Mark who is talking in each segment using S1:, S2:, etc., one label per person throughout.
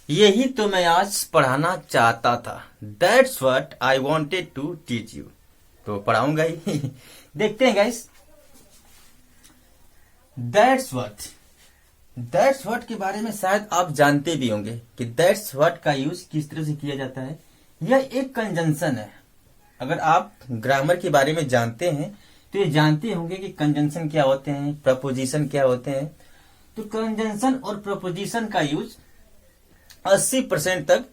S1: यही तो मैं आज पढ़ाना चाहता था। That's what I wanted to teach you. तो पढ़ाऊंगा ही। देखते हैं गाइस। दैट्स व्हाट के बारे में शायद आप जानते भी होंगे कि दैट्स व्हाट का यूज किस तरह से किया जाता है। यह एक कंजंक्शन है। अगर आप ग्रामर के बारे में जानते हैं तो ये जानते होंगे कि कंजंक्शन क्या होते हैं, प्रपोजिशन क्या होते हैं। तो कंजंक्शन और प्रपोजिशन का यूज 80% तक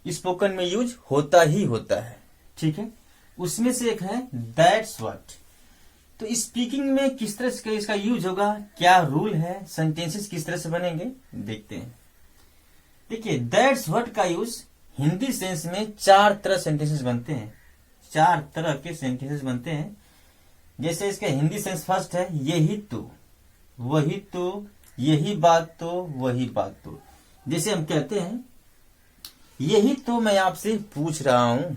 S1: स्पोकन में यूज होता ही होता है। ठीक है, उसमें से एक है दैट्स व्हाट। तो स्पीकिंग में किस तरह से इसका यूज होगा, क्या रूल है, सेंटेंसेस किस तरह से बनेंगे, देखते हैं। देखिए, दैट्स व्हाट का यूज हिंदी सेंस में 4 तरह सेंटेंसेस बनते हैं। 4 तरह के सेंटेंसेस बनते हैं। जैसे इसका हिंदी सेंस फर्स्ट है यही तो, वही तो, यही बात तो, वही बात तो। जैसे हम कहते हैं यही तो मैं आपसे पूछ रहा हूं,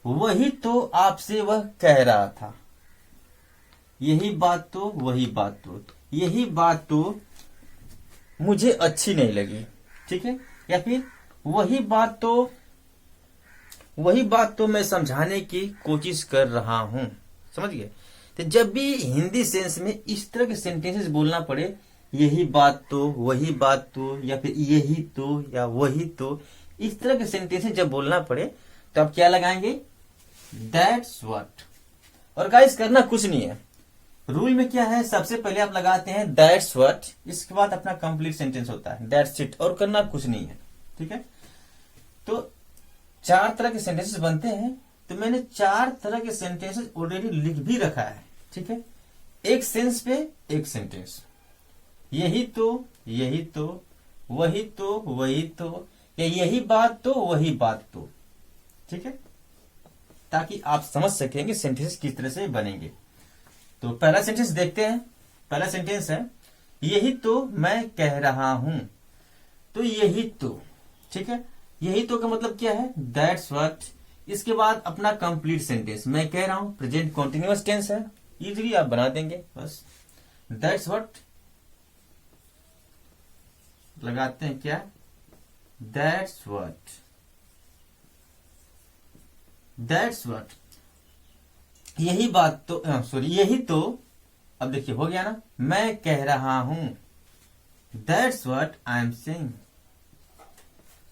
S1: वही तो आपसे वह कह रहा था। यही बात तो, वही बात तो, यही बात तो मुझे अच्छी नहीं लगी। ठीक है, या फिर वही बात तो मैं समझाने की कोशिश कर रहा हूं। समझ गए। तो जब भी हिंदी सेंस में इस तरह के सेंटेंसेस बोलना पड़े, यही बात तो, वही बात तो, या फिर यही तो, या वही तो, इस तरह के सेंटेंसेस जब बोलना पड़े तो आप क्या लगाएंगे, दैट्स व्हाट। और गाइस करना कुछ नहीं है। रूल में क्या है, सबसे पहले आप लगाते हैं दैट्स व्हाट, इसके बाद अपना कंप्लीट सेंटेंस होता है दैट्स इट, और करना कुछ नहीं है। ठीक है, तो 4 तरह के सेंटेंसेस बनते हैं। तो मैंने 4 तरह के सेंटेंसेस ऑलरेडी लिख भी रखा है। ठीक है, एक सेंस पे एक सेंटेंस, यही तो, यही तो, वही तो, वही तो, या यही बात तो, वही बात तो। ठीक है, ताकि आप समझ सकेंगे सेंटेंस किस तरह से बनेंगे। तो पहला सेंटेंस देखते हैं। पहला सेंटेंस है यही तो मैं कह रहा हूं। तो यही तो, ठीक है, यही तो का मतलब क्या है, दैट्स व्हाट। इसके बाद अपना कंप्लीट सेंटेंस, मैं कह रहा हूं, प्रेजेंट कॉन्टिन्यूअस टेंस है, इजीली आप बना देंगे। बस दैट्स व्हाट लगाते हैं, क्या, दैट्स व्हाट, दैट्स व्हाट। यही बात तो, सॉरी, यही तो, अब देखिए हो गया ना, मैं कह रहा हूं, that's what I am saying.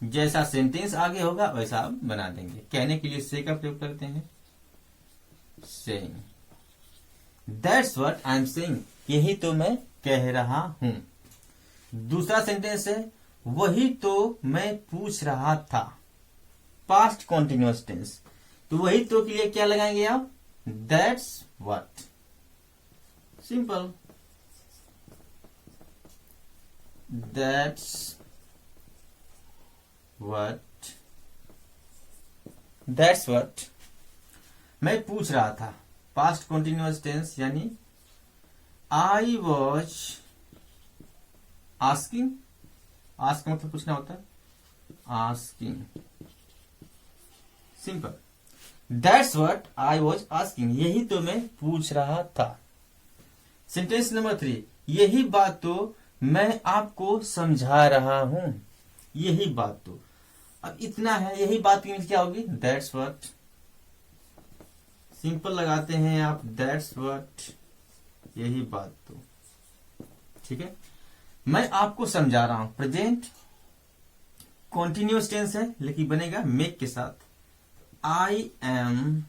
S1: जैसा सेंटेंस आगे होगा वैसा आप बना देंगे। कहने के लिए से का प्रयोग करते हैं, saying, that's what I am saying, यही तो मैं कह रहा हूं। दूसरा सेंटेंस है वही तो मैं पूछ रहा था, पास्ट कॉन्टिन्यूअस टेंस। तो वही तो के लिए क्या लगाएंगे आप, that's what, simple, that's what, that's what. मैं पूछ रहा था, पास्ट कॉन्टिन्यूअस टेंस, यानी आई वॉज आस्किंग, आस्क मतलब पूछना होता है, asking, simple, that's what I was asking, यही तो मैं पूछ रहा था। सेंटेंस नंबर 3, यही बात तो मैं आपको समझा रहा हूं, यही बात तो। अब इतना है, यही बात की क्या होगी, दैट्स व्हाट, सिंपल लगाते हैं आप, दैट्स व्हाट, यही बात तो। ठीक है, मैं आपको समझा रहा हूं, प्रेजेंट कॉन्टिन्यूअस टेंस है लेकिन बनेगा मेक के साथ, I am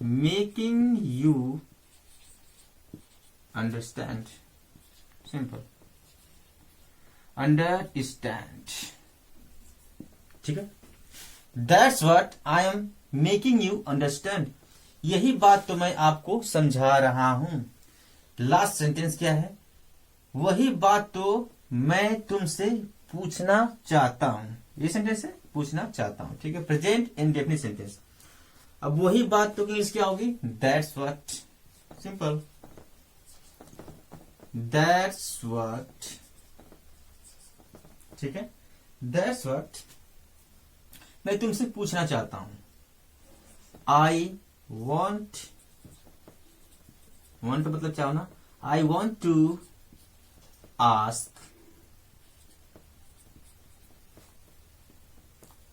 S1: making you understand, simple, understand. ठीक है, that's what I am making you understand, यही बात तो मैं आपको समझा रहा हूं। लास्ट सेंटेंस क्या है, वही बात तो मैं तुमसे पूछना चाहता हूं, ये सेंटेंस है, पूछना चाहता हूं। ठीक है, प्रेजेंट इंडेफिनिट सेंटेंस। अब वही बात तो इंग्लिश क्या होगी, that's what, simple, that's what. ठीक है, दैट्स व्हाट मैं तुमसे पूछना चाहता हूं, आई वॉन्ट, वॉन्ट मतलब चाहो ना, I want to ask,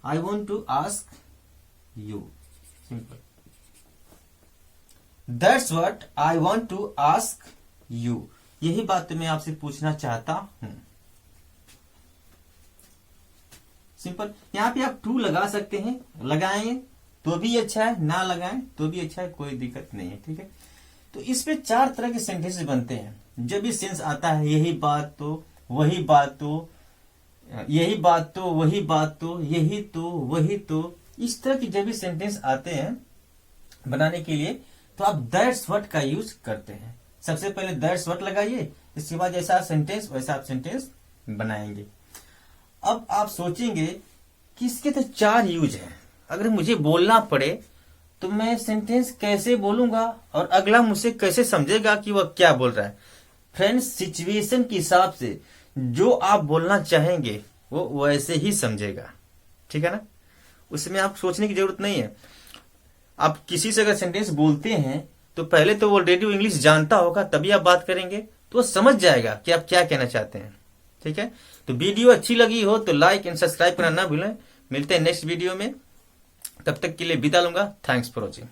S1: I want to ask you, simple. That's what I want to ask you, यही बात मैं आपसे पूछना चाहता हूं। सिंपल। यहां पे आप टू लगा सकते हैं, लगाएं तो भी अच्छा है, ना लगाएं तो भी अच्छा है, कोई दिक्कत नहीं है, ठीक है। तो इस पे 4 तरह के सेंटेंस बनते हैं। जब भी सेंस आता है यही बात तो, वही बात तो, यही बात तो, वही बात तो, यही तो, वही तो, इस तरह की जब भी सेंटेंस आते हैं बनाने के लिए तो आप दैट्स व्हाट का यूज करते हैं। सबसे पहले दैट्स व्हाट लगाइए, इसके बाद जैसा सेंटेंस वैसा आप सेंटेंस बनाएंगे। अब आप सोचेंगे कि इसके तो 4 यूज हैं, अगर मुझे बोलना पड़े तो मैं सेंटेंस कैसे बोलूंगा और अगला मुझसे कैसे समझेगा कि वह क्या बोल रहा है। फ्रेंड्स, सिचुएशन के हिसाब से जो आप बोलना चाहेंगे वो वैसे ही समझेगा, ठीक है ना। उसमें आप सोचने की जरूरत नहीं है। आप किसी से अगर सेंटेंस बोलते हैं तो पहले तो वो ऑलरेडी इंग्लिश जानता होगा, तभी आप बात करेंगे तो वो समझ जाएगा कि आप क्या कहना चाहते हैं, ठीक है। तो वीडियो अच्छी लगी हो तो लाइक एंड सब्सक्राइब करना ना भूलें। मिलते हैं नेक्स्ट वीडियो में, तब तक के लिए विदा लूंगा। Thanks for watching.